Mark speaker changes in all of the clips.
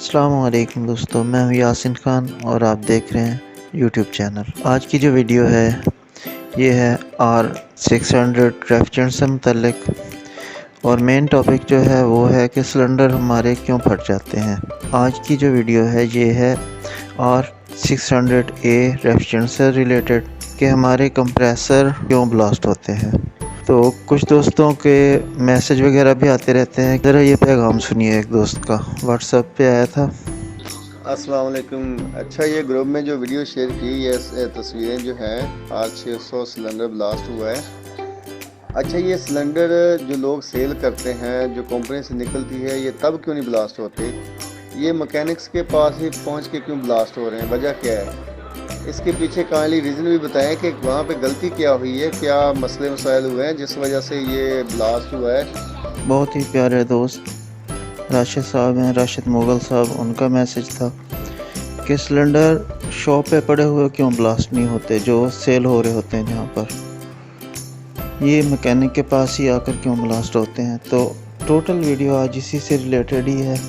Speaker 1: अस्सलामुअलैकुम दोस्तों, मैं हूं यासिन खान और आप देख रहे हैं यूट्यूब चैनल। आज की जो वीडियो है ये है R600 रेफ्रिजरेंट से मुतल्लिक और मेन टॉपिक जो है वो है कि सिलेंडर हमारे क्यों फट जाते हैं। आज की जो वीडियो है ये है R600A रेफ्रिजरेंट से रिलेटेड कि हमारे कंप्रेसर क्यों ब्लास्ट होते हैं। तो कुछ दोस्तों के मैसेज वगैरह भी आते रहते हैं। ज़रा ये पैगाम सुनिए, एक दोस्त का व्हाट्सएप पे आया था।
Speaker 2: अस्सलाम वालेकुम। अच्छा, ये ग्रुप में जो वीडियो शेयर की ये तस्वीरें जो हैं R600 सिलेंडर ब्लास्ट हुआ है। अच्छा, ये सिलेंडर जो लोग सेल करते हैं, जो कंपनी से निकलती है, ये तब क्यों नहीं ब्लास्ट होते? ये मैकेनिक्स के पास ही पहुंच के क्यों ब्लास्ट हो रहे हैं? वजह क्या है? इसके पीछे काइंडली रीज़न भी बताएं कि वहाँ पे गलती क्या हुई है, क्या मसले मसाइल हुए हैं जिस वजह से ये ब्लास्ट हुआ है।
Speaker 1: बहुत ही प्यारे दोस्त राशिद साहब हैं, राशिद मुगल साहब, उनका मैसेज था कि सिलेंडर शॉप पे पड़े हुए क्यों ब्लास्ट नहीं होते, जो सेल हो रहे होते हैं जहाँ पर, ये मैकेनिक के पास ही आकर क्यों ब्लास्ट होते हैं। तो टोटल वीडियो आज इसी से रिलेटेड ही है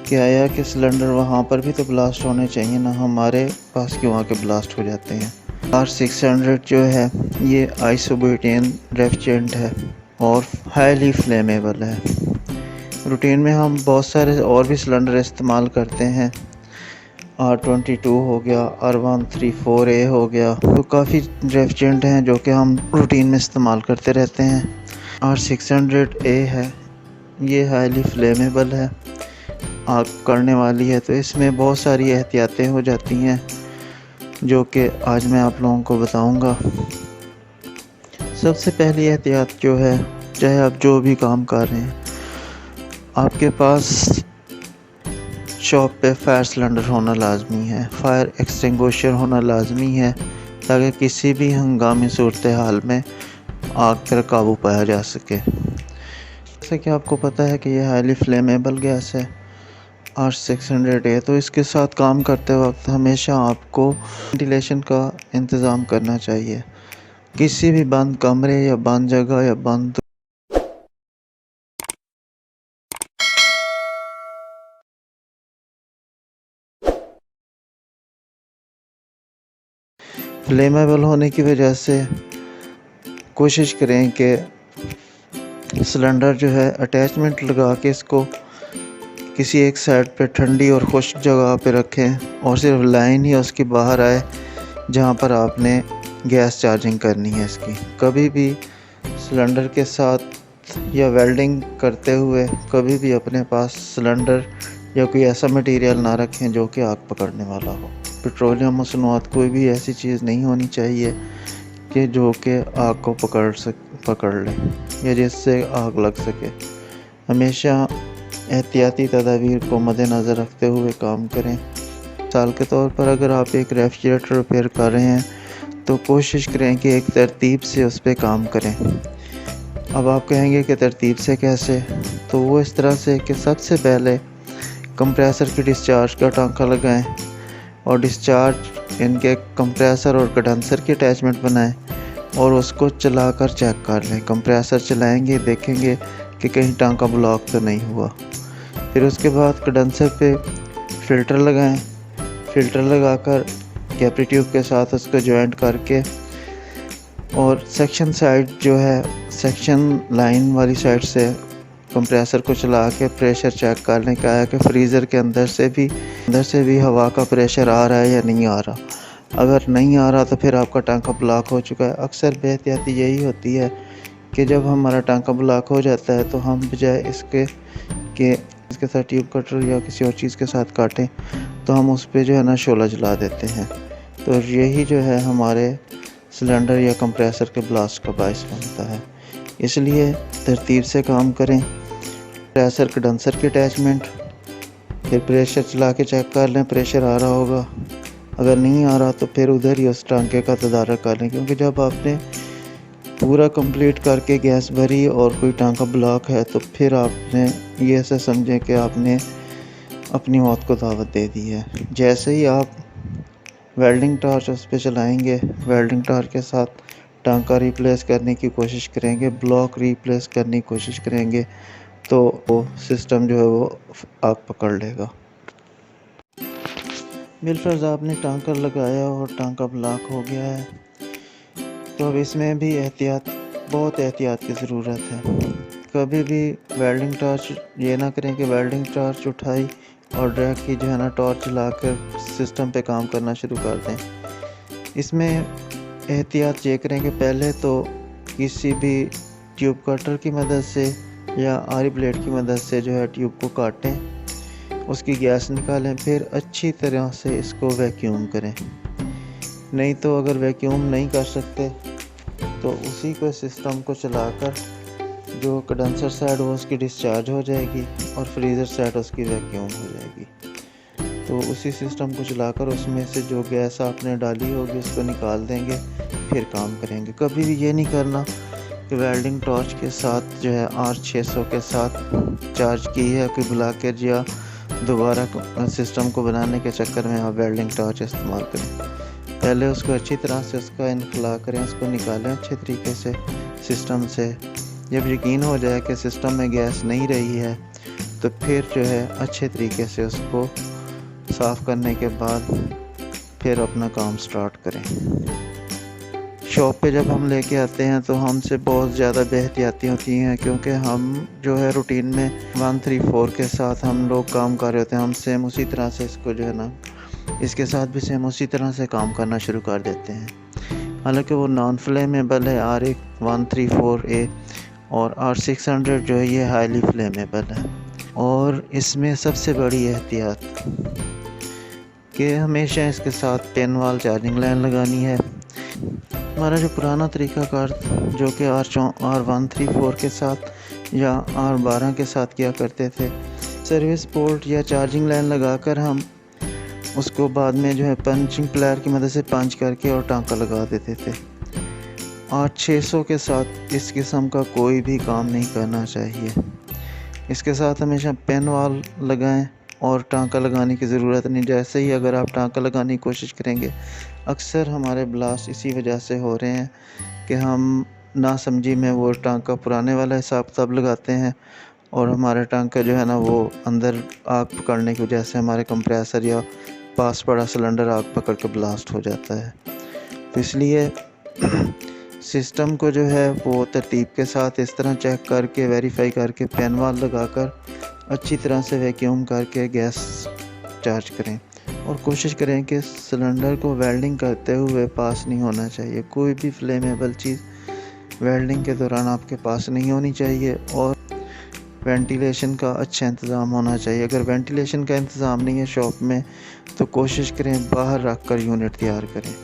Speaker 1: कि आया कि सिलेंडर वहाँ पर भी तो ब्लास्ट होने चाहिए ना, हमारे पास क्यों आके ब्लास्ट हो जाते हैं। R600 जो है ये आइसोब्यूटेन रेफ्रिजरेंट है और हाईली फ्लेमेबल है। रूटीन में हम बहुत सारे और भी सिलेंडर इस्तेमाल करते हैं। R22 हो गया, R134A हो गया, तो काफ़ी रेफ्रिजरेंट हैं जो कि हम रूटीन में इस्तेमाल करते रहते हैं। R600A है, ये हाईली फ्लेमेबल है, आग करने वाली है, तो इसमें बहुत सारी एहतियातें हो जाती हैं जो कि आज मैं आप लोगों को बताऊंगा। सबसे पहली एहतियात जो है, चाहे आप जो भी काम कर रहे हैं, आपके पास शॉप पे फायर सिलेंडर होना लाजमी है, फायर एक्सटिंग्विशर होना लाजमी है, ताकि किसी भी हंगामी सूरत हाल में आग पर काबू पाया जा सके। जैसे कि आपको पता है कि यह हाईली फ्लेमेबल गैस है R600A, तो इसके साथ काम करते वक्त हमेशा आपको वेंटिलेशन का इंतज़ाम करना चाहिए। किसी भी बंद कमरे या बंद जगह या बंद फ्लेमेबल होने की वजह से कोशिश करें कि सिलेंडर जो है अटैचमेंट लगा के इसको किसी एक साइड पे ठंडी और खुश्क जगह पे रखें और सिर्फ लाइन ही उसकी बाहर आए जहाँ पर आपने गैस चार्जिंग करनी है इसकी। कभी भी सिलेंडर के साथ या वेल्डिंग करते हुए कभी भी अपने पास सिलेंडर या कोई ऐसा मटेरियल ना रखें जो कि आग पकड़ने वाला हो। पेट्रोलियम मसनूआत कोई भी ऐसी चीज़ नहीं होनी चाहिए कि जो कि आग को पकड़ ले या जिससे आग लग सके। हमेशा एहतियाती तदाबीर को मद्देनज़र रखते हुए काम करें। मिसाल के तौर पर अगर आप एक रेफ्रिजरेटर रिपेयर कर रहे हैं तो कोशिश करें कि एक तरतीब से उस पर काम करें। अब आप कहेंगे कि तरतीब से कैसे, तो वो इस तरह से कि सबसे पहले कंप्रेसर की डिस्चार्ज का टांका लगाएं और डिस्चार्ज इनके कंप्रेसर और कंडेंसर की अटैचमेंट बनाएं और उसको चलाकर चेक कर लें। कंप्रेसर चलाएंगे, देखेंगे कि कहीं टांका ब्लॉक तो नहीं हुआ। फिर उसके बाद कंडेंसर पे फ़िल्टर लगाएं। फ़िल्टर लगाकर कैपरी ट्यूब के साथ उसको जॉइंट करके और सेक्शन साइड जो है, सेक्शन लाइन वाली साइड से कंप्रेसर को चला के प्रेशर चेक कर लें क्या है कि फ्रीज़र के अंदर से भी हवा का प्रेशर आ रहा है या नहीं आ रहा। अगर नहीं आ रहा तो फिर आपका टांका ब्लॉक हो चुका है। अक्सर बेहतियाती यही होती है कि जब हमारा टांका ब्लॉक हो जाता है तो हम बजाय इसके साथ ट्यूब कटर या किसी और चीज़ के साथ काटें तो हम उस पर जो है ना शोला जला देते हैं। तो यही जो है हमारे सिलेंडर या कंप्रेसर के ब्लास्ट का बायस बनता है। इसलिए तरतीब से काम करें। प्रेशर कंडेंसर की अटैचमेंट, फिर प्रेशर चला के चेक कर लें प्रेशर आ रहा होगा। अगर नहीं आ रहा तो फिर उधर ही उस टांके का तदारक कर लें, क्योंकि जब आपने पूरा कंप्लीट करके गैस भरी और कोई टांका ब्लॉक है तो फिर आपने ये ऐसा समझें कि आपने अपनी मौत को दावत दे दी है। जैसे ही आप वेल्डिंग टॉर्च उस पर चलाएँगे, वेल्डिंग टॉर्च के साथ टांका रिप्लेस करने की कोशिश करेंगे, ब्लॉक रिप्लेस करने की कोशिश करेंगे, तो वो सिस्टम जो है वो आग पकड़ लेगा। बिल्फर्ज आपने टांका लगाया और टांका ब्लॉक हो गया है, तो अब इसमें भी बहुत एहतियात की ज़रूरत है। कभी भी वेल्डिंग टॉर्च ये ना करें कि वेल्डिंग टॉर्च उठाई और डायरेक्ट ही जो है ना टॉर्च लाकर सिस्टम पे काम करना शुरू कर दें। इसमें एहतियात ये करें कि पहले तो किसी भी ट्यूब कटर की मदद से या आरी ब्लेड की मदद से जो है ट्यूब को काटें, उसकी गैस निकालें, फिर अच्छी तरह से इसको वैक्यूम करें। नहीं तो अगर वैक्यूम नहीं कर सकते तो उसी को सिस्टम को चलाकर जो कंडेंसर साइड वो उसकी डिस्चार्ज हो जाएगी और फ्रीज़र साइड उसकी वैक्यूम हो जाएगी। तो उसी सिस्टम को चलाकर उसमें से जो गैस आपने डाली होगी उसको निकाल देंगे, फिर काम करेंगे। कभी भी ये नहीं करना कि वेल्डिंग टॉर्च के साथ जो है R600 के साथ चार्ज की है कि ब्लॉकेज या दोबारा सिस्टम को बनाने के चक्कर में आप वेल्डिंग टॉर्च इस्तेमाल करें। पहले उसको अच्छी तरह से उसका इनखला करें, उसको निकालें अच्छे तरीके से सिस्टम से। जब यकीन हो जाए कि सिस्टम में गैस नहीं रही है तो फिर जो है अच्छे तरीके से उसको साफ़ करने के बाद फिर अपना काम स्टार्ट करें। शॉप पे जब हम लेके आते हैं तो हमसे बहुत ज़्यादा बेहतियाती होती हैं, क्योंकि हम जो है रूटीन में 134 के साथ हम लोग काम कर रहे होते हैं। हम सेम उसी तरह से इसको जो है ना इसके साथ भी सेम उसी तरह से काम करना शुरू कर देते हैं। हालांकि वो नॉन फ्लेमेबल है R134A और R600 जो है ये हाईली फ्लेमेबल है। और इसमें सबसे बड़ी एहतियात कि हमेशा इसके साथ 10 वाल चार्जिंग लाइन लगानी है। हमारा जो पुराना तरीक़ाकार जो कि R134 के साथ या R12 के साथ किया करते थे, सर्विस पोर्ट या चार्जिंग लाइन लगाकर हम उसको बाद में जो है पंचिंग प्लायर की मदद से पंच करके और टांका लगा देते थे। R600 के साथ इस किस्म का कोई भी काम नहीं करना चाहिए। इसके साथ हमेशा पेन वाल लगाएं और टांका लगाने की ज़रूरत नहीं। जैसे ही अगर आप टांका लगाने की कोशिश करेंगे, अक्सर हमारे ब्लास्ट इसी वजह से हो रहे हैं कि हम नासमझी में वो टांका पुराने वाला हिसाब किताब लगाते हैं और हमारा टांका जो है ना वो अंदर आग पकड़ने की वजह से हमारे कंप्रेसर या पास पड़ा सिलेंडर आग पकड़ के ब्लास्ट हो जाता है। तो इसलिए सिस्टम को जो है वो तरतीब के साथ इस तरह चेक करके वेरीफाई करके पेन वाल लगाकर अच्छी तरह से वैक्यूम करके गैस चार्ज करें और कोशिश करें कि सिलेंडर को वेल्डिंग करते हुए पास नहीं होना चाहिए। कोई भी फ्लेमेबल चीज़ वेल्डिंग के दौरान आपके पास नहीं होनी चाहिए और वेंटिलेशन का अच्छा इंतज़ाम होना चाहिए। अगर वेंटिलेशन का इंतज़ाम नहीं है शॉप में तो कोशिश करें बाहर रख कर यूनिट तैयार करें।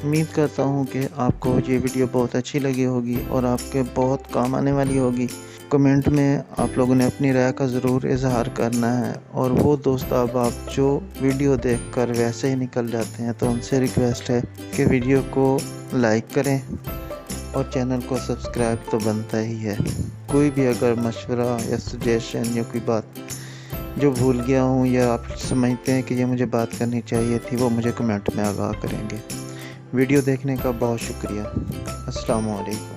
Speaker 1: उम्मीद करता हूँ कि आपको ये वीडियो बहुत अच्छी लगी होगी और आपके बहुत काम आने वाली होगी। कमेंट में आप लोगों ने अपनी राय का ज़रूर इजहार करना है। और वो दोस्त अब आप जो वीडियो देखकर वैसे ही निकल जाते हैं तो उनसे रिक्वेस्ट है कि वीडियो को लाइक करें और चैनल को सब्सक्राइब तो बनता ही है। कोई भी अगर मशवरा या सजेशन या कोई बात जो भूल गया हूँ या आप समझते हैं कि ये मुझे बात करनी चाहिए थी, वो मुझे कमेंट में आगाह करेंगे। वीडियो देखने का बहुत शुक्रिया। अस्सलाम वालेकुम।